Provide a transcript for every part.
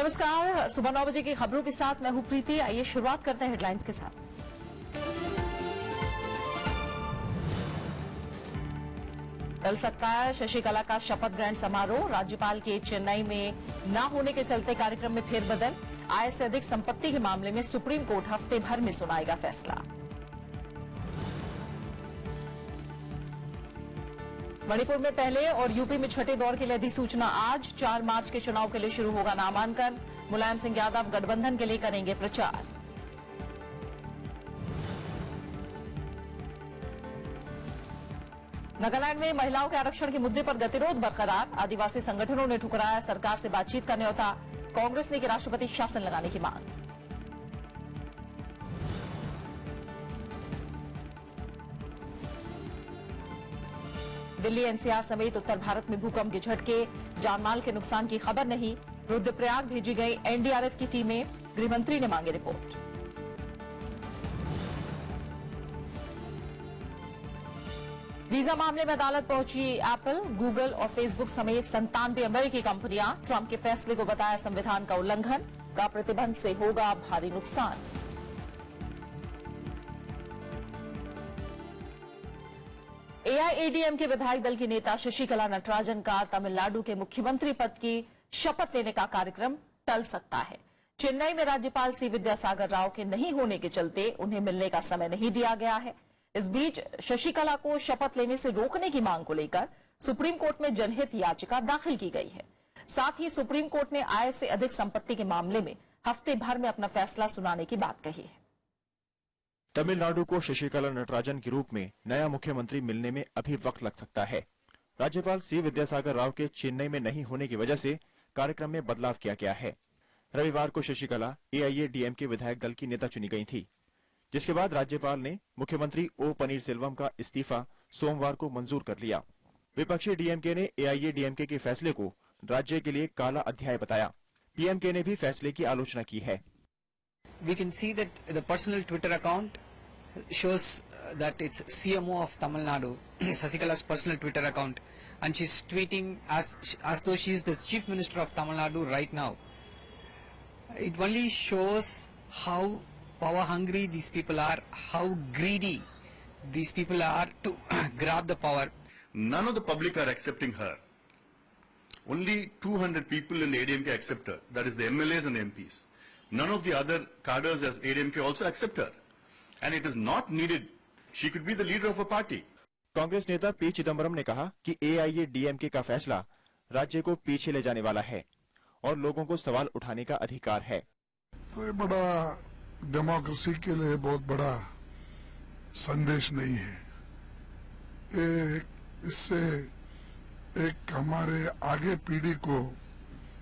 नमस्कार, सुबह 9 बजे की खबरों के साथ मैं हूं प्रीति। आइए शुरुआत करते हैं हेडलाइंस के साथ। टल सकता है शशिकला का शपथ ग्रहण समारोह। राज्यपाल के चेन्नई में न होने के चलते कार्यक्रम में फेरबदल। आय से अधिक संपत्ति के मामले में सुप्रीम कोर्ट हफ्ते भर में सुनाएगा फैसला। मणिपुर में पहले और यूपी में छठे दौर के लिए अधिसूचना आज। 4 मार्च के चुनाव के लिए शुरू होगा नामांकन। मुलायम सिंह यादव गठबंधन के लिए करेंगे प्रचार। नागालैंड में महिलाओं के आरक्षण के मुद्दे पर गतिरोध बरकरार। आदिवासी संगठनों ने ठुकराया सरकार से बातचीत का न्योता। कांग्रेस ने की राष्ट्रपति शासन लगाने की मांग। दिल्ली एनसीआर समेत उत्तर भारत में भूकंप के झटके। जानमाल के नुकसान की खबर नहीं। रुद्रप्रयाग भेजी गई एनडीआरएफ की टीमें। गृहमंत्री ने मांगी रिपोर्ट। वीजा मामले में अदालत पहुंची एप्पल, गूगल और फेसबुक समेत 97 अमेरिकी कंपनियां। ट्रंप के फैसले को बताया संविधान का उल्लंघन। का प्रतिबंध से होगा भारी नुकसान। एआईएडीएमके विधायक दल की नेता शशिकला नटराजन का तमिलनाडु के मुख्यमंत्री पद की शपथ लेने का कार्यक्रम टल सकता है। चेन्नई में राज्यपाल सी विद्यासागर राव के नहीं होने के चलते उन्हें मिलने का समय नहीं दिया गया है। इस बीच शशिकला को शपथ लेने से रोकने की मांग को लेकर सुप्रीम कोर्ट में जनहित याचिका दाखिल की गई है। साथ ही सुप्रीम कोर्ट ने आय से अधिक संपत्ति के मामले में हफ्ते भर में अपना फैसला सुनाने की बात कही है। तमिलनाडु को शशिकला नटराजन के रूप में नया मुख्यमंत्री मिलने में अभी वक्त लग सकता है। राज्यपाल सी विद्यासागर राव के चेन्नई में नहीं होने की वजह से कार्यक्रम में बदलाव किया गया है। रविवार को शशिकला एआईएडीएम के विधायक दल की नेता चुनी गई थी, जिसके बाद राज्यपाल ने मुख्यमंत्री ओ पनीरसेल्वम का इस्तीफा सोमवार को मंजूर कर लिया। विपक्षी डीएमके ने एआईएडीएमके के फैसले को राज्य के लिए काला अध्याय बताया। पीएमके ने भी फैसले की आलोचना की है। We can see that the personal Twitter account shows that it's CMO of Tamil Nadu, Sasikala's personal Twitter account, and she's tweeting as though she's the Chief Minister of Tamil Nadu right now. It only shows how power hungry these people are, how greedy these people are to grab the power. None of the public are accepting her. Only 200 people in the ADMK accept her. That is the MLAs and the MPs. None of the other cadres as ADMK also accept her. And it is not needed. She could be the leader of a party. Congress नेता P Chidambaram ने कहा कि एआईएडीएमके का फैसला राज्य को पीछे ले जाने वाला है और लोगों को सवाल उठाने का अधिकार है। तो ये बड़ा डेमोक्रेसी के लिए बहुत बड़ा संदेश नहीं है। इससे एक हमारे आगे पीढ़ी को,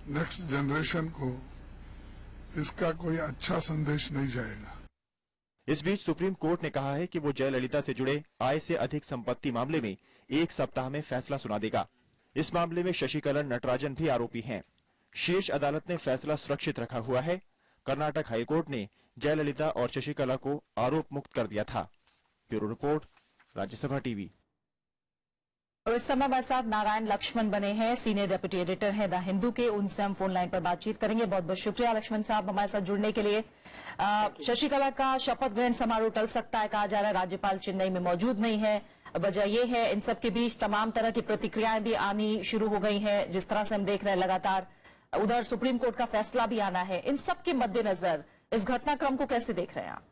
नेक्स्ट जनरेशन को इसका कोई अच्छा संदेश नहीं जाएगा। इस बीच सुप्रीम कोर्ट ने कहा है कि वो जयललिता से जुड़े आय से अधिक संपत्ति मामले में 1 सप्ताह में फैसला सुना देगा। इस मामले में शशिकला नटराजन भी आरोपी हैं। शीर्ष अदालत ने फैसला सुरक्षित रखा हुआ है। कर्नाटक हाईकोर्ट ने जयललिता और शशिकला को आरोप मुक्त कर दिया था। Bureau report, Rajya Sabha TV. और इस समय हमारे साथ नारायण लक्ष्मण बने हैं, सीनियर डेप्यूटी एडिटर हैं द हिंदू के। उनसे हम फोन लाइन पर बातचीत करेंगे। बहुत बहुत शुक्रिया लक्ष्मण साहब हमारे साथ जुड़ने के लिए। शशिकला का शपथ ग्रहण समारोह टल सकता है, कहा जा रहा है। राज्यपाल चेन्नई में मौजूद नहीं है। वजह यह है, इन सब के बीच तमाम तरह की प्रतिक्रियाएं भी आनी शुरू हो गई हैं, जिस तरह से हम देख रहे हैं लगातार। उधर सुप्रीम कोर्ट का फैसला भी आना है। इन सब के मद्देनजर इस घटनाक्रम को कैसे देख रहे हैं आप?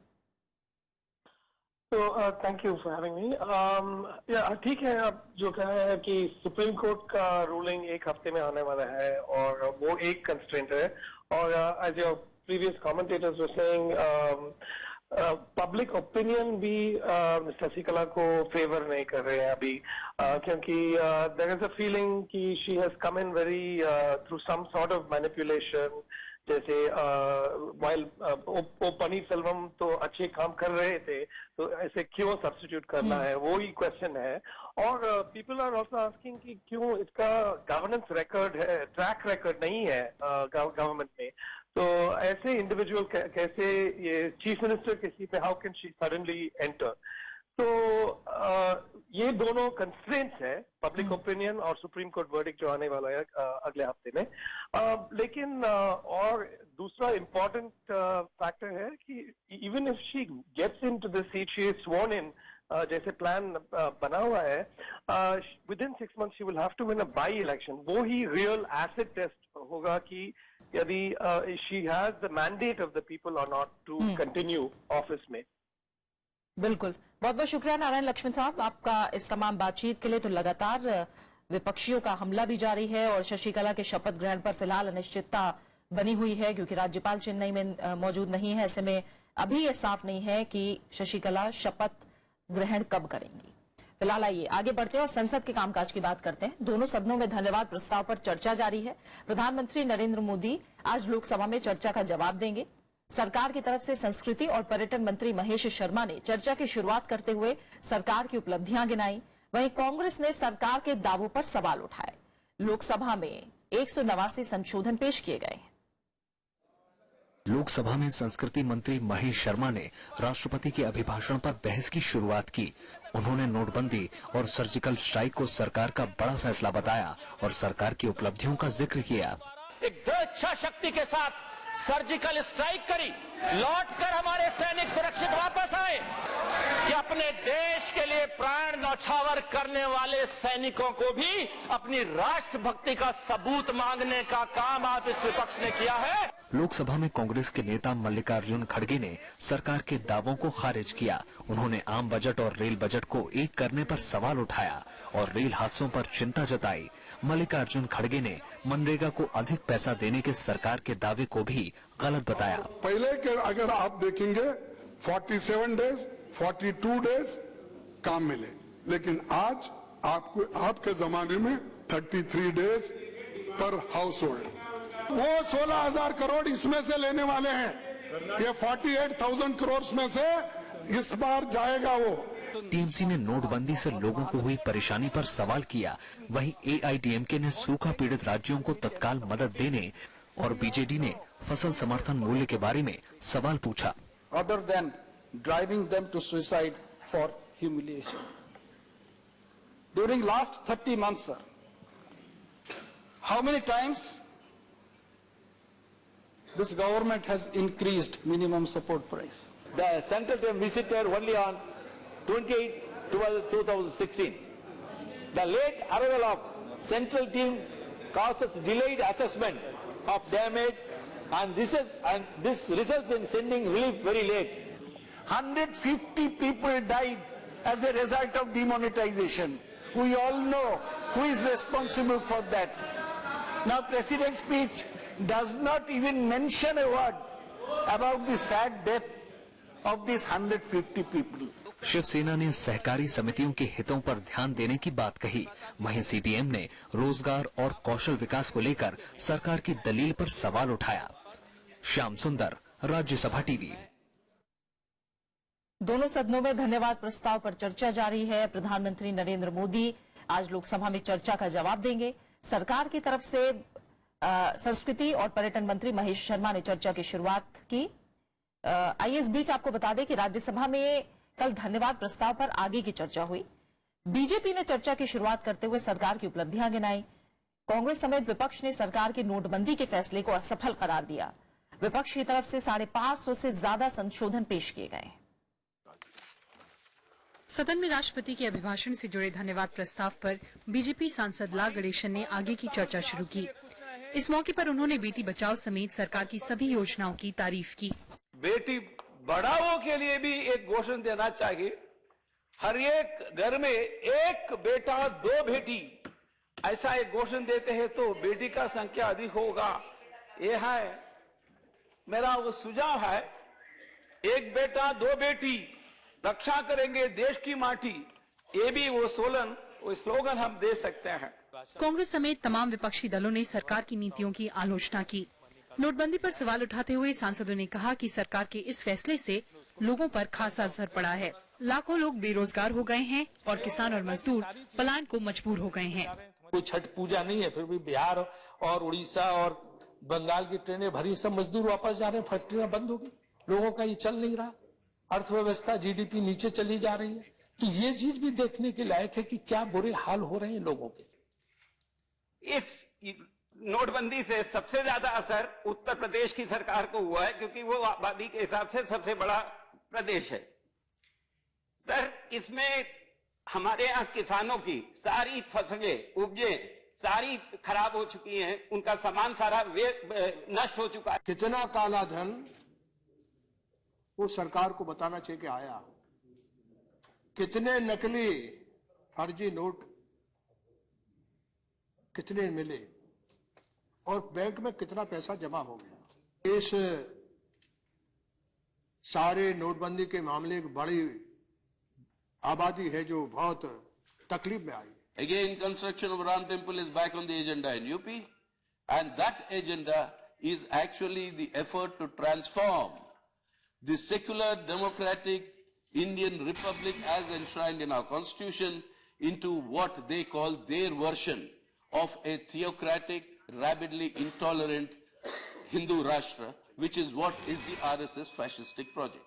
तो thank you for having me. ठीक है, अब जो कहा है कि सुप्रीम कोर्ट का रूलिंग 1 हफ्ते में आने वाला है और वो एक कंस्ट्रेंट है। और as your previous commentators were saying, public opinion भी शशिकला को फेवर नहीं कर रहे हैं अभी, क्योंकि देयर इज अ फीलिंग कि she has come in very through some sort of manipulation. जैसे वाइल ओ पनीरसेल्वम तो अच्छे काम कर रहे थे, तो ऐसे क्यों सब्स्टिट्यूट करना है, वो ही क्वेश्चन है। और पीपल आर ऑल्सो आस्किंग कि क्यों इसका गवर्नेंस रिकॉर्ड है, ट्रैक रिकॉर्ड नहीं है गवर्नमेंट में। तो ऐसे इंडिविजुअल कैसे ये चीफ मिनिस्टर किसी पे, how can she suddenly enter? तो ये दोनों कंस्ट्रेंट्स है, पब्लिक ओपिनियन और सुप्रीम कोर्ट वर्डिक्ट जो आने वाला है अगले हफ्ते में। लेकिन और दूसरा इम्पोर्टेंट फैक्टर है कि even if she gets into the seat, she is स्worn इन, जैसे प्लान बना हुआ है, within 6 months she will have to win a by election. वो ही रियल एसिड टेस्ट होगा कि यदि she has the mandate of the people और नॉट टू कंटिन्यू ऑफिस में। बिल्कुल, बहुत बहुत शुक्रिया नारायण लक्ष्मण साहब आपका इस तमाम बातचीत के लिए। तो लगातार विपक्षियों का हमला भी जारी है और शशिकला के शपथ ग्रहण पर फिलहाल अनिश्चितता बनी हुई है क्योंकि राज्यपाल चेन्नई में मौजूद नहीं है। ऐसे में अभी ये साफ नहीं है कि शशिकला शपथ ग्रहण कब करेंगी। फिलहाल आइए आगे बढ़ते हैं और संसद के कामकाज की बात करते हैं। दोनों सदनों में धन्यवाद प्रस्ताव पर चर्चा जारी है। प्रधानमंत्री नरेंद्र मोदी आज लोकसभा में चर्चा का जवाब देंगे। सरकार की तरफ से संस्कृति और पर्यटन मंत्री महेश शर्मा ने चर्चा की शुरुआत करते हुए सरकार की उपलब्धियां गिनाई। वहीं कांग्रेस ने सरकार के दावों पर सवाल उठाए। लोकसभा में 189 संशोधन पेश किए गए। लोकसभा में संस्कृति मंत्री महेश शर्मा ने राष्ट्रपति के अभिभाषण पर बहस की शुरुआत की। उन्होंने नोटबंदी और सर्जिकल स्ट्राइक को सरकार का बड़ा फैसला बताया और सरकार की उपलब्धियों का जिक्र किया। एक दृढ़ इच्छा शक्ति के साथ सर्जिकल स्ट्राइक करी, लौटकर हमारे सैनिक सुरक्षित वापस आए कि अपने देश के लिए प्राण न्यौछावर करने वाले सैनिकों को भी अपनी राष्ट्रभक्ति का सबूत मांगने का काम आज इस विपक्ष ने किया है। लोकसभा में कांग्रेस के नेता मल्लिकार्जुन खड़गे ने सरकार के दावों को खारिज किया। उन्होंने आम बजट और रेल बजट को एक करने पर सवाल उठाया और रेल हादसों पर चिंता जताई। मल्लिकार्जुन खड़गे ने मनरेगा को अधिक पैसा देने के सरकार के दावे को भी गलत बताया। पहले के अगर आप देखेंगे 47 डेज 42 डेज काम मिले, लेकिन आज आपको आपके जमाने में 33 डेज पर हाउस होल्ड। वो 16,000 करोड़ इसमें से लेने वाले हैं। ये 48,000 करोड़ में से इस बार जाएगा वो। टीएमसी ने नोटबंदी से लोगों को हुई परेशानी पर सवाल किया। वहीं एआईडीएमके ने सूखा पीड़ित राज्यों को तत्काल मदद देने और बीजेडी ने फसल समर्थन मूल्य के बारे में सवाल पूछा। Other than driving them to suicide for humiliation. During last 30 months, sir, how many times this government has increased minimum support price? The central team visited only on 28/12/2016. The late arrival of central team causes delayed assessment of damage, and this results in sending relief very late. 150 people died as a result of demonetization. We all know who is responsible for that. Now, President's speech does not even mention a word about the sad death of these 150 people. Shiv Sena ने सहकारी समितियों के हितों पर ध्यान देने की बात कही। वहीं सीपीएम ने रोजगार और कौशल विकास को लेकर सरकार की दलील पर सवाल उठाया। श्याम सुंदर, राज्यसभा टीवी। दोनों सदनों में धन्यवाद प्रस्ताव पर चर्चा जारी है। प्रधानमंत्री नरेंद्र मोदी आज लोकसभा में चर्चा का जवाब देंगे। सरकार की तरफ से संस्कृति और पर्यटन मंत्री महेश शर्मा ने चर्चा की शुरुआत की। आइए इस बीच आपको बता दें कि राज्यसभा में कल धन्यवाद प्रस्ताव पर आगे की चर्चा हुई। बीजेपी ने चर्चा की शुरुआत करते हुए सरकार की उपलब्धियां गिनाई। कांग्रेस समेत विपक्ष ने सरकार के नोटबंदी के फैसले को असफल करार दिया। विपक्ष की तरफ से 550 से ज्यादा संशोधन पेश किए गए। सदन में राष्ट्रपति के अभिभाषण से जुड़े धन्यवाद प्रस्ताव पर बीजेपी सांसद ला गणेशन ने आगे की चर्चा शुरू की। इस मौके पर उन्होंने बेटी बचाओ समेत सरकार की सभी योजनाओं की तारीफ की। बेटी बढ़ाओ के लिए भी एक घोषणा देना चाहिए। हर एक घर में एक बेटा 2 बेटी, ऐसा एक घोषणा देते हैं तो बेटी का संख्या अधिक होगा। ये है मेरा वो सुझाव है। एक बेटा 2 बेटी, रक्षा करेंगे देश की माटी, ये भी वो स्लोगन हम दे सकते हैं। कांग्रेस समेत तमाम विपक्षी दलों ने सरकार की नीतियों की आलोचना की। नोटबंदी पर सवाल उठाते हुए सांसदों ने कहा कि सरकार के इस फैसले से लोगों पर खासा असर पड़ा है। लाखों लोग बेरोजगार हो गए हैं और किसान और मजदूर पलायन को मजबूर हो गए हैं। कोई छठ पूजा नहीं है, फिर भी बिहार और उड़ीसा और बंगाल की ट्रेनें भरी, सब मजदूर वापस जा रहे हैं, फैक्ट्रियां बंद होगी, लोगों का ये चल नहीं रहा, अर्थव्यवस्था जीडीपी नीचे चली जा रही है। तो ये चीज भी देखने के लायक है कि क्या बुरे हाल हो रहे हैं लोगों के। इस नोटबंदी से सबसे ज्यादा असर उत्तर प्रदेश की सरकार को हुआ है, क्योंकि वो आबादी के हिसाब से सबसे बड़ा प्रदेश है। सर, इसमें हमारे यहाँ किसानों की सारी फसलें, उपजें सारी खराब हो चुकी हैं, उनका सामान सारा नष्ट हो चुका है। कितना काला धन वो सरकार को बताना चाहिए कि आया, कितने नकली फर्जी नोट कितने मिले और बैंक में कितना पैसा जमा हो गया। इस सारे नोटबंदी के मामले एक बड़ी आबादी है जो बहुत तकलीफ में आई। Again, construction of Ram Temple is back on the agenda in UP, and that agenda is actually the effort to transform the secular democratic Indian Republic as enshrined in our constitution into what they call their version of a theocratic, rabidly intolerant Hindu Rashtra, which is what is the RSS fascistic project.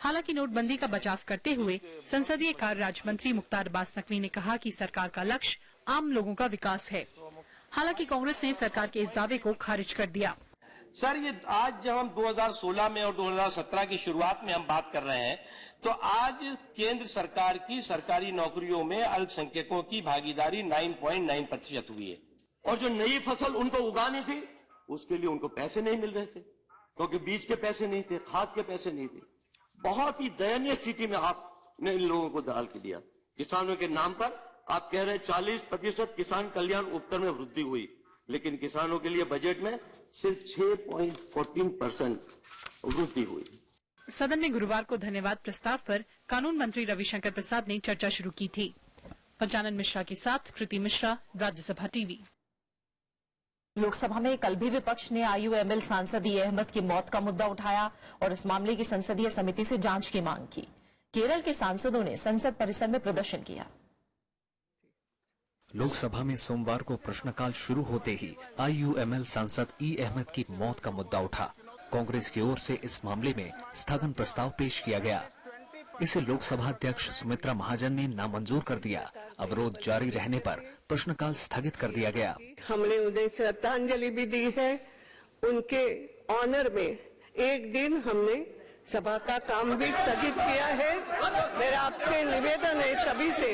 हालांकि नोटबंदी का बचाव करते हुए संसदीय कार्य राज्य मंत्री मुख्तार अब्बास नकवी ने कहा कि सरकार का लक्ष्य आम लोगों का विकास है। हालांकि कांग्रेस ने सरकार के इस दावे को खारिज कर दिया। सर, ये आज जब हम 2016 में और 2017 की शुरुआत में हम बात कर रहे हैं, तो आज केंद्र सरकार की सरकारी नौकरियों में अल्पसंख्यकों की भागीदारी 9.9% हुई है, और जो नई फसल उनको उगानी थी उसके लिए उनको पैसे नहीं मिल रहे थे, क्योंकि बीज के पैसे नहीं थे, खाद के पैसे नहीं थे। बहुत ही दयनीय स्थिति में आपने इन लोगों को डाल के दिया। किसानों के नाम पर आप कह रहे हैं 40% किसान कल्याण उपकर में वृद्धि हुई, लेकिन किसानों के लिए बजट में सिर्फ 6.14% वृद्धि हुई। सदन में गुरुवार को धन्यवाद प्रस्ताव पर कानून मंत्री रविशंकर प्रसाद ने चर्चा शुरू की थी। पंचानन मिश्रा के साथ कृति मिश्रा, राज्यसभा टीवी। लोकसभा में कल भी विपक्ष ने आईयूएमएल सांसद अहमद की मौत का मुद्दा उठाया और इस मामले की संसदीय समिति से जांच की मांग की। केरल के सांसदों ने संसद परिसर में प्रदर्शन किया। लोकसभा में सोमवार को प्रश्नकाल शुरू होते ही आईयूएमएल सांसद अहमद की मौत का मुद्दा उठा। कांग्रेस की ओर से इस मामले में स्थगन प्रस्ताव पेश किया गया। इसे लोकसभा अध्यक्ष सुमित्रा महाजन ने नामंजूर कर दिया। अवरोध जारी रहने पर प्रश्नकाल स्थगित कर दिया गया। हमने उन्हें श्रद्धांजलि भी दी है। उनके ऑनर में एक दिन हमने सभा का काम भी स्थगित किया है। मेरा आपसे निवेदन है सभी से,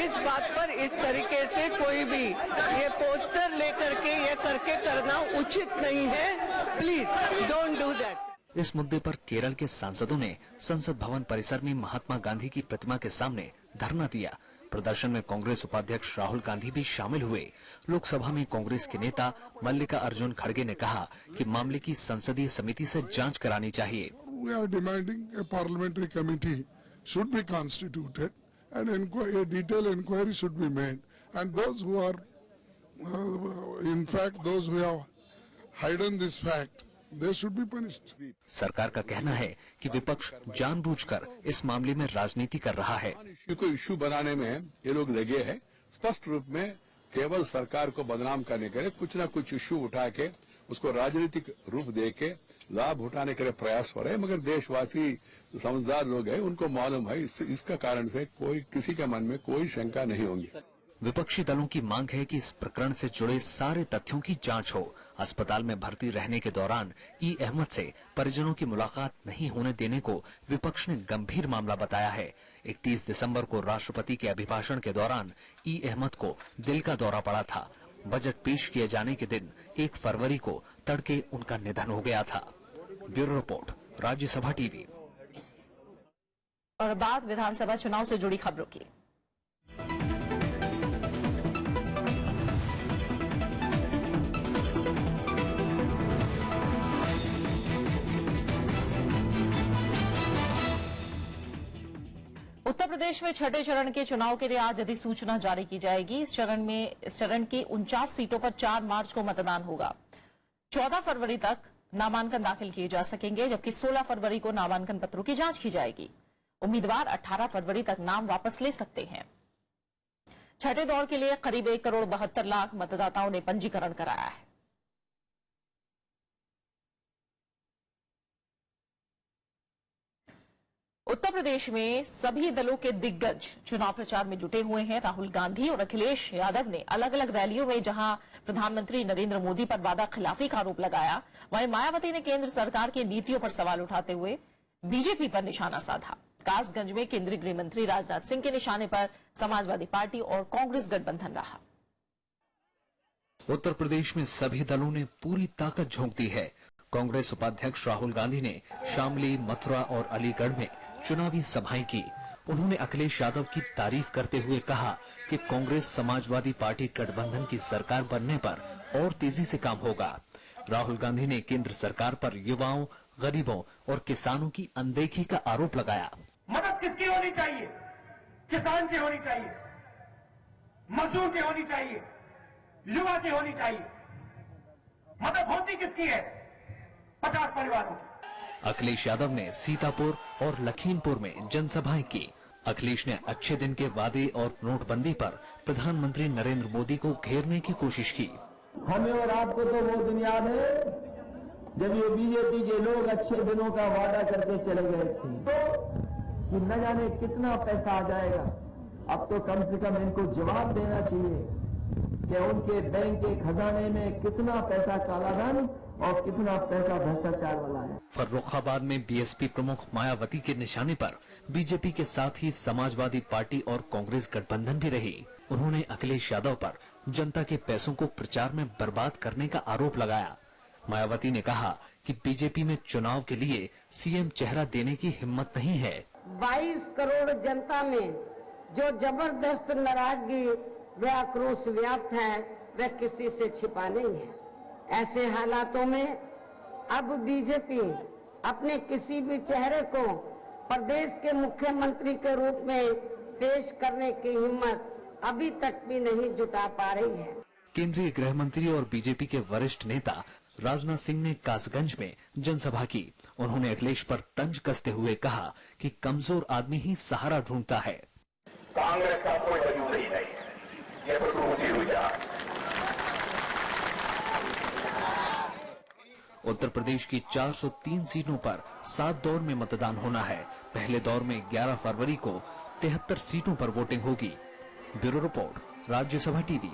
इस बात पर इस तरीके से कोई भी ये पोस्टर लेकर के ये करके करना उचित नहीं है। Please don't do that. इस मुद्दे पर केरल के सांसदों ने संसद भवन परिसर में महात्मा गांधी की प्रतिमा के सामने धरना दिया। प्रदर्शन में कांग्रेस उपाध्यक्ष राहुल गांधी भी शामिल हुए। लोकसभा में कांग्रेस के नेता मल्लिका अर्जुन खड़गे ने कहा कि मामले की संसदीय समिति से जांच करानी चाहिए। We are demanding a parliamentary committee should be constituted and a detailed inquiry should be made, and those who are in fact those who have hidden this fact, they should be punished. सरकार का कहना है कि विपक्ष जानबूझकर इस मामले में राजनीति कर रहा है। इश्यू को इश्यू बनाने में ये लोग लगे हैं, स्पष्ट रूप में केवल सरकार को बदनाम करने के लिए कुछ न कुछ इश्यू उठा के उसको राजनीतिक रूप दे के लाभ उठाने के लिए प्रयास हो रहे हैं। मगर देशवासी समझदार लोग हैं, उनको मालूम है इसका कारण से कोई किसी के मन में कोई शंका नहीं होगी। विपक्षी दलों की मांग है कि इस प्रकरण से जुड़े सारे तथ्यों की जांच हो। अस्पताल में भर्ती रहने के दौरान अहमद से परिजनों की मुलाकात नहीं होने देने को विपक्ष ने गंभीर मामला बताया है। 31 दिसंबर को राष्ट्रपति के अभिभाषण के दौरान अहमद को दिल का दौरा पड़ा था। बजट पेश किए जाने के दिन 1 फरवरी को तड़के उनका निधन हो गया था। Bureau report, Rajya Sabha TV. और बाद विधानसभा चुनाव से जुड़ी खबरों की। उत्तर प्रदेश में छठे चरण के चुनाव के लिए आज अधिसूचना जारी की जाएगी। इस चरण की 49 सीटों पर 4 मार्च को मतदान होगा। 14 फरवरी तक नामांकन दाखिल किए जा सकेंगे, जबकि 16 फरवरी को नामांकन पत्रों की जांच की जाएगी। उम्मीदवार 18 फरवरी तक नाम वापस ले सकते हैं। छठे दौर के लिए करीब 1 करोड़ 72 लाख मतदाताओं ने पंजीकरण कराया है। उत्तर प्रदेश में सभी दलों के दिग्गज चुनाव प्रचार में जुटे हुए हैं। राहुल गांधी और अखिलेश यादव ने अलग अलग रैलियों में जहां प्रधानमंत्री नरेंद्र मोदी पर वादा खिलाफी का आरोप लगाया, वहीं मायावती ने केंद्र सरकार की नीतियों पर सवाल उठाते हुए बीजेपी पर निशाना साधा। कासगंज में केंद्रीय गृह मंत्री राजनाथ सिंह के निशाने पर समाजवादी पार्टी और कांग्रेस गठबंधन रहा। उत्तर प्रदेश में सभी दलों ने पूरी ताकत झोंक दी है। कांग्रेस उपाध्यक्ष राहुल गांधी ने शामली, मथुरा और अलीगढ़ में चुनावी सभाएं की। उन्होंने अखिलेश यादव की तारीफ करते हुए कहा कि कांग्रेस समाजवादी पार्टी गठबंधन की सरकार बनने पर और तेजी से काम होगा। राहुल गांधी ने केंद्र सरकार पर युवाओं, गरीबों और किसानों की अनदेखी का आरोप लगाया। मदद किसकी होनी चाहिए? किसान की होनी चाहिए, मजदूर की होनी चाहिए, युवा की होनी चाहिए। मदद होती किसकी है? 50 परिवारों की। अखिलेश यादव ने सीतापुर और लखीमपुर में जनसभाएं की। अखिलेश ने अच्छे दिन के वादे और नोटबंदी पर प्रधानमंत्री नरेंद्र मोदी को घेरने की कोशिश की। हमें और आपको तो वो दिन याद है जब ये बीजेपी के लोग अच्छे दिनों का वादा करके चले गए थे कि न जाने कितना पैसा आ जाएगा। अब तो कम से कम इनको जवाब देना चाहिए कि उनके बैंक के खजाने में कितना पैसा कालाधन और कितना पैसा भ्रष्टाचार वाला है। फर्रुखाबाद में बीएसपी प्रमुख मायावती के निशाने पर बीजेपी के साथ ही समाजवादी पार्टी और कांग्रेस गठबंधन भी रही। उन्होंने अखिलेश यादव पर जनता के पैसों को प्रचार में बर्बाद करने का आरोप लगाया। मायावती ने कहा कि बीजेपी में चुनाव के लिए सीएम चेहरा देने की हिम्मत नहीं है। 22 करोड़ जनता में जो जबरदस्त नाराजगी व आक्रोश व्याप्त है वह किसी से छिपा नहीं है। ऐसे हालातों में अब बीजेपी अपने किसी भी चेहरे को प्रदेश के मुख्यमंत्री के रूप में पेश करने की हिम्मत अभी तक भी नहीं जुटा पा रही है। केंद्रीय गृह मंत्री और बीजेपी के वरिष्ठ नेता राजनाथ सिंह ने कासगंज में जनसभा की। उन्होंने अखिलेश पर तंज कसते हुए कहा कि कमजोर आदमी ही सहारा ढूंढता है। कांग्रेस का कोई वजूद ही नहीं है, ये तो टूटी हुई है। उत्तर प्रदेश की 403 सीटों पर 7 दौर में मतदान होना है। पहले दौर में 11 फरवरी को 73 सीटों पर वोटिंग होगी। Bureau report, Rajya Sabha TV.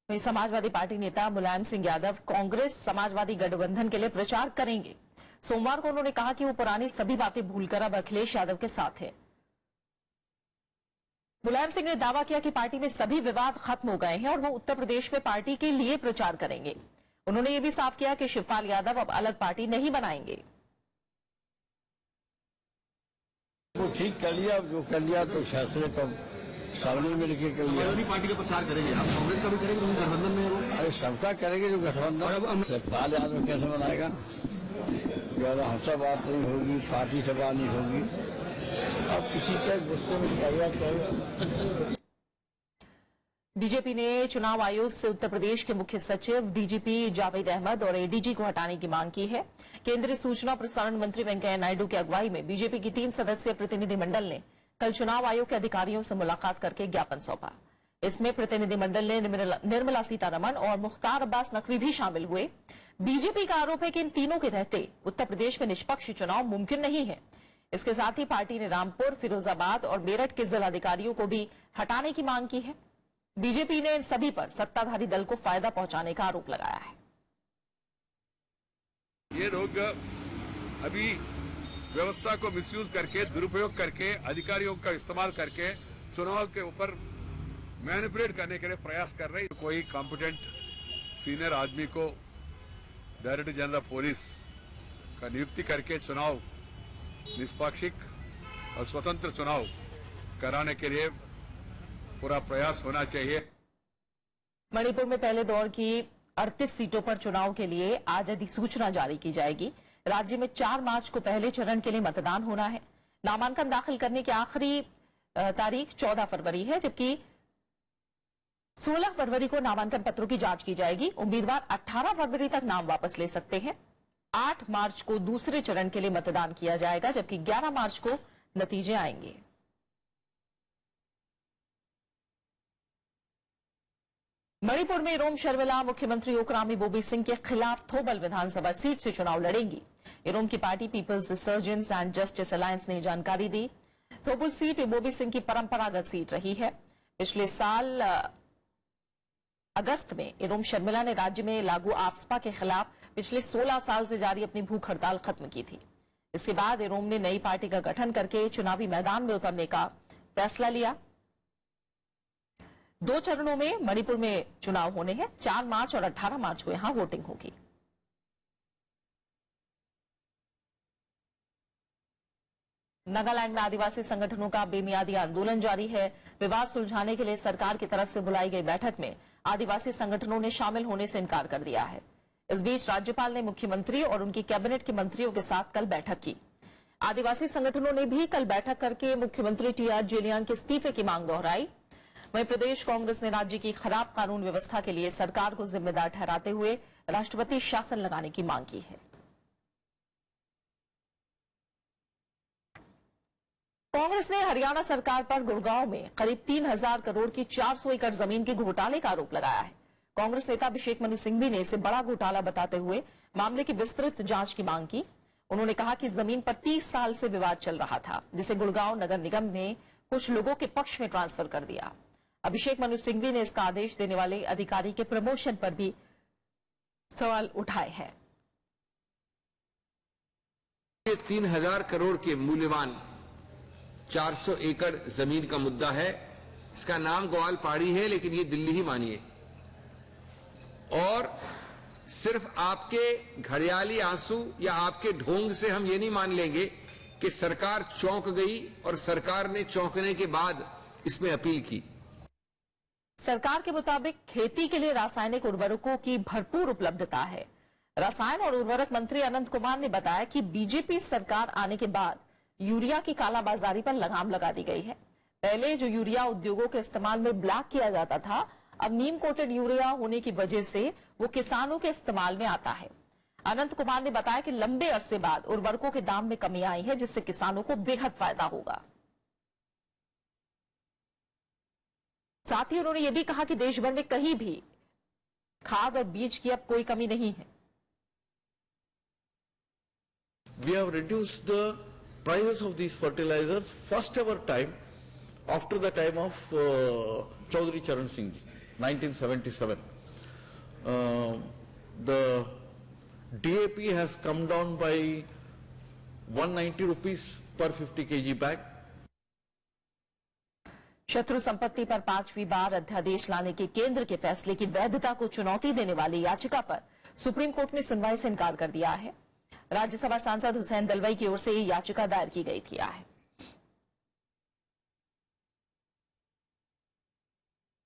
वहीं समाजवादी पार्टी नेता मुलायम सिंह यादव कांग्रेस समाजवादी गठबंधन के लिए प्रचार करेंगे। सोमवार को उन्होंने कहा कि वो पुरानी सभी बातें भूलकर अब अखिलेश यादव के साथ है। मुलायम सिंह ने दावा किया कि पार्टी में सभी विवाद खत्म हो गए हैं और वो उत्तर प्रदेश में पार्टी के लिए प्रचार करेंगे। उन्होंने ये भी साफ किया कि शिवपाल यादव अब अलग पार्टी नहीं बनाएंगे। वो ठीक कर लिया, जो कर लिया तो फैसले तो सामने में लेके कर लिया। पार्टी का प्रचार करेंगे आप? कांग्रेस का भी करेंगे? गठबंधन में है वो? अरे सबका करेंगे जो गठबंधन। शिवपाल यादव कैसे बनाएगा? ज्यादा हमसे बात नहीं होगी, पार्टी से बात नहीं होगी। अब किसी के गुस्से में करेगा। बीजेपी ने चुनाव आयोग से उत्तर प्रदेश के मुख्य सचिव डीजीपी जावेद अहमद और एडीजी को हटाने की मांग की है। केंद्रीय सूचना प्रसारण मंत्री वेंकैया नायडू की अगुवाई में बीजेपी की 3 सदस्यीय प्रतिनिधिमंडल ने कल चुनाव आयोग के अधिकारियों से मुलाकात करके ज्ञापन सौंपा। इसमें प्रतिनिधिमंडल ने निर्मला सीतारमण और मुख्तार अब्बास नकवी भी शामिल हुए। बीजेपी का आरोप है कि इन तीनों के रहते उत्तर प्रदेश में निष्पक्ष चुनाव मुमकिन नहीं है। इसके साथ ही पार्टी ने रामपुर, फिरोजाबाद और मेरठ के जिलाधिकारियों को भी हटाने की मांग की है। बीजेपी ने इन सभी पर सत्ताधारी दल को फायदा पहुंचाने का आरोप लगाया है। ये लोग अभी व्यवस्था को मिसयूज करके, दुरुपयोग करके, अधिकारियों का इस्तेमाल करके चुनाव के ऊपर मैनिपुलेट करने के लिए प्रयास कर रहे हैं। कोई कॉम्पिटेंट सीनियर आदमी को डायरेक्टर जनरल पुलिस का नियुक्ति करके चुनाव निष्पक्ष और स्वतंत्र चुनाव कराने के लिए पूरा प्रयास होना चाहिए। मणिपुर में पहले दौर की 38 सीटों पर चुनाव के लिए आज अधिसूचना जारी की जाएगी। राज्य में 4 मार्च को पहले चरण के लिए मतदान होना है। नामांकन दाखिल करने की आखिरी तारीख 14 फरवरी है, जबकि 16 फरवरी को नामांकन पत्रों की जांच की जाएगी। उम्मीदवार 18 फरवरी तक नाम वापस ले सकते हैं। 8 मार्च को दूसरे चरण के लिए मतदान किया जाएगा, जबकि 11 मार्च को नतीजे आएंगे। मणिपुर में इरोम शर्मिला मुख्यमंत्री ओकरामी बोबी सिंह के खिलाफ थोबल विधानसभा सीट से चुनाव लड़ेंगी। इरोम की party People's Resurgence and Justice Alliance ने जानकारी दी। थोबल सीट बोबी सिंह की परंपरागत सीट रही है। पिछले साल अगस्त में इरोम शर्मिला ने राज्य में लागू आफ्सपा के खिलाफ पिछले 16 साल से जारी अपनी भूख हड़ताल खत्म की थी। इसके बाद इरोम ने नई पार्टी का गठन करके चुनावी मैदान में उतरने का फैसला लिया। 2 चरणों में मणिपुर में चुनाव होने हैं। 4 मार्च और 18 मार्च को यहां वोटिंग होगी। नागालैंड में आदिवासी संगठनों का बेमियादी आंदोलन जारी है। विवाद सुलझाने के लिए सरकार की तरफ से बुलाई गई बैठक में आदिवासी संगठनों ने शामिल होने से इनकार कर दिया है। इस बीच राज्यपाल ने मुख्यमंत्री और उनकी कैबिनेट के मंत्रियों के साथ कल बैठक की। आदिवासी संगठनों ने भी कल बैठक करके मुख्यमंत्री टीआर जेलियांग के इस्तीफे की मांग दोहराई। वहीं प्रदेश कांग्रेस ने राज्य की खराब कानून व्यवस्था के लिए सरकार को जिम्मेदार ठहराते हुए राष्ट्रपति शासन लगाने की मांग की है। कांग्रेस ने हरियाणा सरकार पर गुड़गांव में करीब 3000 करोड़ की 400 एकड़ जमीन के घोटाले का आरोप लगाया है। कांग्रेस नेता अभिषेक मनु सिंघवी ने इसे बड़ा घोटाला बताते हुए मामले की विस्तृत जांच की मांग की। उन्होंने कहा कि जमीन पर 30 साल से विवाद चल रहा था, जिसे गुड़गांव नगर निगम ने कुछ लोगों के पक्ष में ट्रांसफर कर दिया। अभिषेक मनु सिंघवी ने इसका आदेश देने वाले अधिकारी के प्रमोशन पर भी सवाल उठाए हैं। 3000 करोड़ के मूल्यवान 400 एकड़ जमीन का मुद्दा है। इसका नाम ग्वाल पहाड़ी है, लेकिन ये दिल्ली ही मानिए। और सिर्फ आपके घड़ियाली आंसू या आपके ढोंग से हम ये नहीं मान लेंगे कि सरकार चौंक गई और सरकार ने चौंकने के बाद इसमें अपील की। सरकार के मुताबिक खेती के लिए रासायनिक उर्वरकों की भरपूर उपलब्धता है। रसायन और उर्वरक मंत्री अनंत कुमार ने बताया कि बीजेपी सरकार आने के बाद यूरिया की कालाबाजारी पर लगाम लगा दी गई है। पहले जो यूरिया उद्योगों के इस्तेमाल में ब्लैक किया जाता था, अब नीम कोटेड यूरिया होने की वजह से वो किसानों के इस्तेमाल में आता है। अनंत कुमार ने बताया कि लंबे अरसे बाद उर्वरकों के दाम में कमी आई है, जिससे किसानों को बेहद फायदा होगा। साथ ही उन्होंने ये भी कहा कि देश भर में कहीं भी खाद और बीज की अब कोई कमी नहीं है। We have reduced the prices of these fertilizers first ever time after the time of Chaudhary Charan Singh ji, 1977. The DAP has come down by 190 rupees per 50 kg bag. शत्रु संपत्ति पर 5वीं बार अध्यादेश लाने के केंद्र के फैसले की वैधता को चुनौती देने वाली याचिका पर सुप्रीम कोर्ट ने सुनवाई से इनकार कर दिया है। राज्यसभा सांसद हुसैन दलवाई की ओर से ये याचिका दायर की गई थी।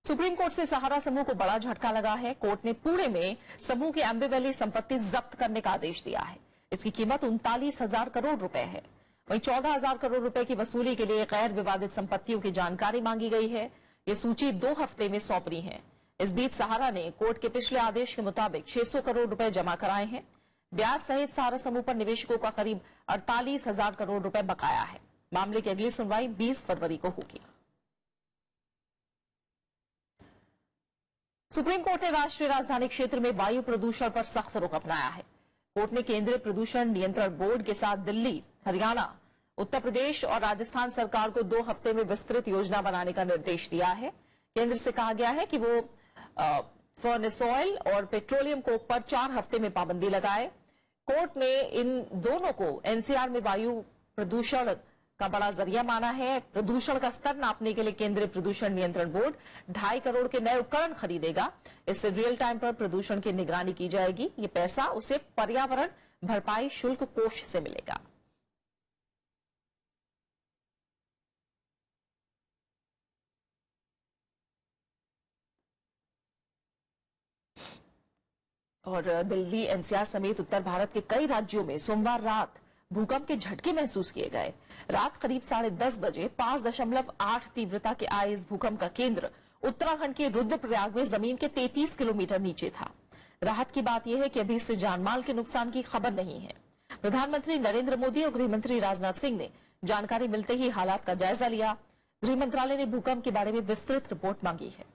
सुप्रीम कोर्ट से सहारा समूह को बड़ा झटका लगा है। कोर्ट ने पुणे में समूह की एम्बे वैली संपत्ति जब्त करने का आदेश दिया है। इसकी कीमत 39,000 करोड़ रुपए है। वहीं 14,000 करोड़ रुपए की वसूली के लिए गैर विवादित संपत्तियों की जानकारी मांगी गई है। ये सूची 2 हफ्ते में सौंपनी है। इस बीच सहारा ने कोर्ट के पिछले आदेश के मुताबिक 600 करोड़ रुपए जमा कराए हैं। ब्याज सहित सहारा समूह पर निवेशकों का करीब 48,000 करोड़ रुपए बकाया है। मामले की अगली सुनवाई 20 फरवरी को होगी। सुप्रीम कोर्ट ने राष्ट्रीय राजधानी क्षेत्र में वायु प्रदूषण पर सख्त रुख अपनाया है। कोर्ट ने केंद्रीय प्रदूषण नियंत्रण बोर्ड के साथ दिल्ली, हरियाणा, उत्तर प्रदेश और राजस्थान सरकार को 2 हफ्ते में विस्तृत योजना बनाने का निर्देश दिया है। केंद्र से कहा गया है कि वो फर्नेस ऑयल और पेट्रोलियम कोक पर 4 हफ्ते में पाबंदी लगाए। कोर्ट ने इन दोनों को एनसीआर में वायु प्रदूषण का बड़ा जरिया माना है। प्रदूषण का स्तर नापने के लिए केंद्रीय प्रदूषण नियंत्रण बोर्ड 2.5 करोड़ के नए उपकरण खरीदेगा। इससे रियल टाइम पर प्रदूषण की निगरानी की जाएगी। ये पैसा उसे पर्यावरण भरपाई शुल्क कोष से मिलेगा। और दिल्ली, एनसीआर समेत उत्तर भारत के कई राज्यों में सोमवार रात भूकंप के झटके महसूस किए गए। रात करीब 10:30 बजे 5.8 तीव्रता के आए इस भूकंप का केंद्र उत्तराखंड के रुद्रप्रयाग में जमीन के 33 किलोमीटर नीचे था। राहत की बात यह है कि अभी इससे जानमाल के नुकसान की खबर नहीं है। प्रधानमंत्री नरेंद्र मोदी और गृह मंत्री राजनाथ सिंह ने जानकारी मिलते ही हालात का जायजा लिया। गृह मंत्रालय ने भूकंप के बारे में विस्तृत रिपोर्ट मांगी है।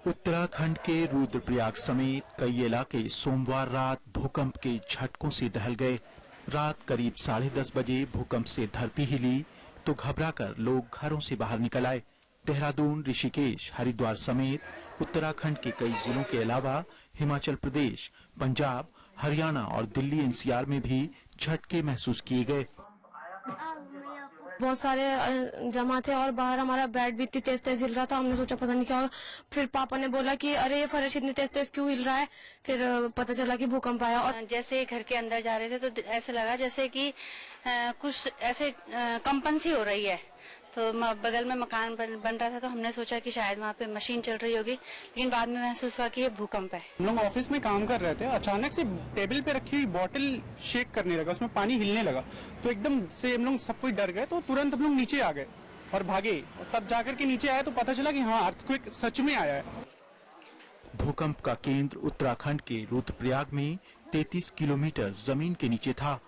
उत्तराखंड के रुद्रप्रयाग समेत कई इलाके सोमवार रात भूकंप के झटकों से दहल गए। रात करीब 10:30 बजे भूकंप से धरती हिली तो घबराकर लोग घरों से बाहर निकल आए। देहरादून, ऋषिकेश, हरिद्वार समेत उत्तराखंड के कई जिलों के अलावा हिमाचल प्रदेश, पंजाब, हरियाणा और दिल्ली एनसीआर में भी झटके महसूस किए गए। बहुत सारे जमा थे और बाहर हमारा बेड भी इतनी तेज तेज हिल रहा था। हमने सोचा पता नहीं क्या होगा। फिर पापा ने बोला कि अरे ये फर्श इतनी तेज तेज क्यों हिल रहा है। फिर पता चला कि भूकंप आया। और जैसे घर के अंदर जा रहे थे तो ऐसे लगा जैसे कि कुछ ऐसे कंपन सी हो रही है। तो बगल में मकान बन रहा था तो हमने सोचा कि शायद वहाँ पे मशीन चल रही होगी, लेकिन बाद में महसूस हुआ कि ये भूकंप है। हम लोग ऑफिस में काम कर रहे थे, अचानक से टेबल पे रखी हुई बोतल शेक करने लगा, उसमें पानी हिलने लगा। तो एकदम से हम लोग सब कोई डर गए, तो तुरंत हम लोग नीचे आ गए और भागे। और तब जाकर के नीचे आए तो पता चला कि हाँ, अर्थक्वेक सच में आया है। भूकंप का केंद्र उत्तराखंड के रुद्रप्रयाग में 33 किलोमीटर जमीन के नीचे था।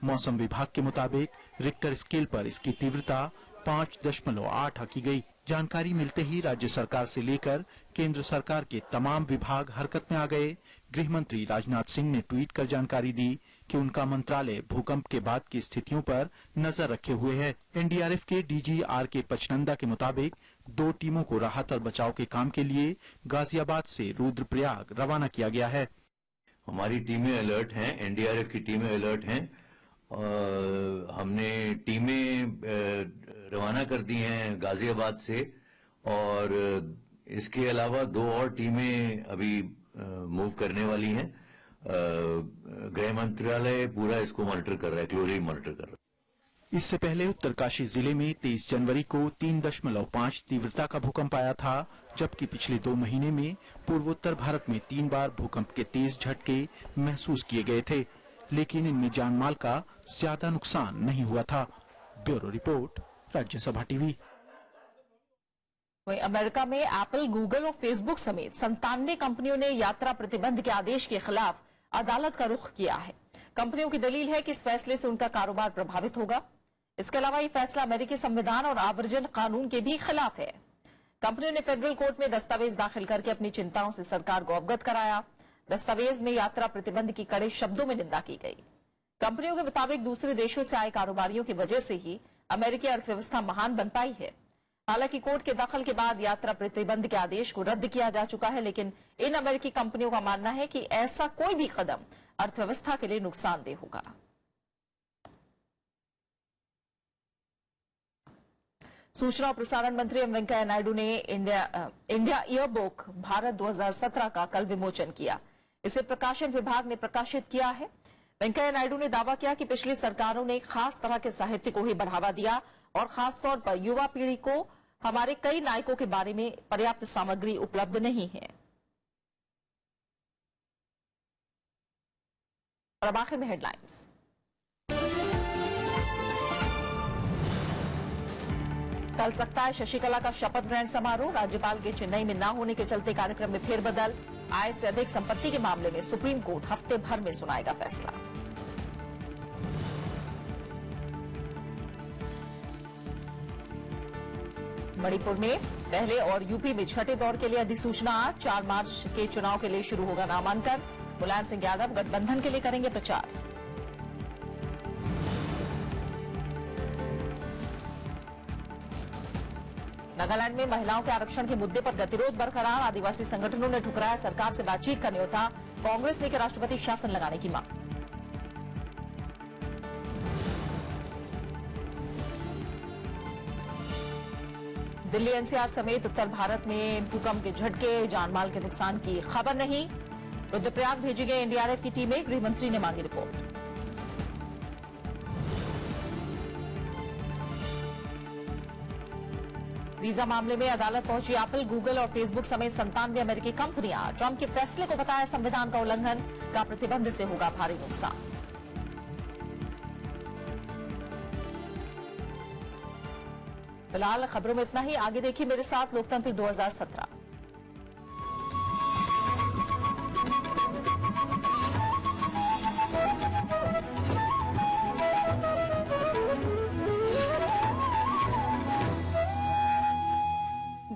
मौसम विभाग के मुताबिक रिक्टर स्केल पर इसकी तीव्रता 5.8 आंकी गई। जानकारी मिलते ही राज्य सरकार से लेकर केंद्र सरकार के तमाम विभाग हरकत में आ गए। गृह मंत्री राजनाथ सिंह ने ट्वीट कर जानकारी दी कि उनका मंत्रालय भूकंप के बाद की स्थितियों पर नजर रखे हुए है। एनडीआरएफ के डीजी आर.के. पचनंदा के मुताबिक 2 टीमों को राहत और बचाव के काम के लिए गाजियाबाद से रुद्रप्रयाग रवाना किया गया है। हमारी टीमें अलर्ट हैं, एनडीआरएफ की टीमें अलर्ट हैं। हमने टीमें रवाना कर दी हैं गाजियाबाद से, और इसके अलावा 2 और टीमें अभी मूव करने वाली हैं। गृह मंत्रालय पूरा इसको मॉनिटर कर रहा है, क्लोजली मॉनिटर कर रहा है। इससे पहले उत्तरकाशी जिले में 23 जनवरी को 3.5 तीव्रता का भूकंप आया था, जबकि पिछले 2 महीने में पूर्वोत्तर भारत में 3 बार भूकंप के तेज झटके महसूस किए गए थे, लेकिन इनमें जानमाल का ज्यादा नुकसान नहीं हुआ था। Bureau report, Rajya Sabha TV. वहीं अमेरिका में एप्पल, गूगल और फेसबुक समेत 97 कंपनियों ने यात्रा प्रतिबंध के आदेश के खिलाफ अदालत का रुख किया है। कंपनियों की दलील है कि इस फैसले से उनका कारोबार प्रभावित होगा। इसके अलावा ये फैसला अमेरिकी संविधान और आवर्जन कानून के भी खिलाफ है। कंपनियों ने फेडरल कोर्ट में दस्तावेज दाखिल करके अपनी चिंताओं से सरकार को अवगत कराया। दस्तावेज में यात्रा प्रतिबंध की कड़े शब्दों में निंदा की गई। कंपनियों के मुताबिक दूसरे देशों से आए कारोबारियों की वजह से ही अमेरिकी अर्थव्यवस्था महान बन पाई है। हालांकि कोर्ट के दखल के बाद यात्रा प्रतिबंध के आदेश को रद्द किया जा चुका है, लेकिन इन अमेरिकी कंपनियों का मानना है कि ऐसा कोई भी कदम अर्थव्यवस्था के लिए नुकसानदेह होगा। सूचना और प्रसारण मंत्री एम वेंकैया नायडू ने इंडिया ईयरबुक भारत 2017 का कल विमोचन किया। इसे प्रकाशन विभाग ने प्रकाशित किया है। वेंकैया नायडू ने दावा किया कि पिछली सरकारों ने खास तरह के साहित्य को ही बढ़ावा दिया और खासतौर पर युवा पीढ़ी को हमारे कई नायकों के बारे में पर्याप्त सामग्री उपलब्ध नहीं है। और अब आखिर में हेडलाइंस। कल सकता है शशिकला का शपथ ग्रहण समारोह। राज्यपाल के चेन्नई में न होने के चलते कार्यक्रम में फेरबदल। आय से अधिक संपत्ति के मामले में सुप्रीम कोर्ट हफ्ते भर में सुनाएगा फैसला। मणिपुर में पहले और यूपी में छठे दौर के लिए अधिसूचना आज। 4 मार्च के चुनाव के लिए शुरू होगा नामांकन। मुलायम सिंह यादव गठबंधन के लिए करेंगे प्रचार। नागालैंड में महिलाओं के आरक्षण के मुद्दे पर गतिरोध बरकरार। आदिवासी संगठनों ने ठुकराया सरकार से बातचीत का न्योता। कांग्रेस ने राष्ट्रपति शासन लगाने की मांग। दिल्ली एनसीआर समेत उत्तर भारत में भूकंप के झटके, जानमाल के नुकसान की खबर नहीं। रुद्रप्रयाग भेजी गई एनडीआरएफ की टीमें, गृह मंत्री ने मांगी रिपोर्ट। वीजा मामले में अदालत पहुंची एप्पल, गूगल और फेसबुक समेत 97 अमेरिकी कंपनियां। ट्रंप के फैसले को बताया संविधान का उल्लंघन, का प्रतिबंध से होगा भारी नुकसान। फिलहाल खबरों में इतना ही। आगे देखिए मेरे साथ लोकतंत्र 2017।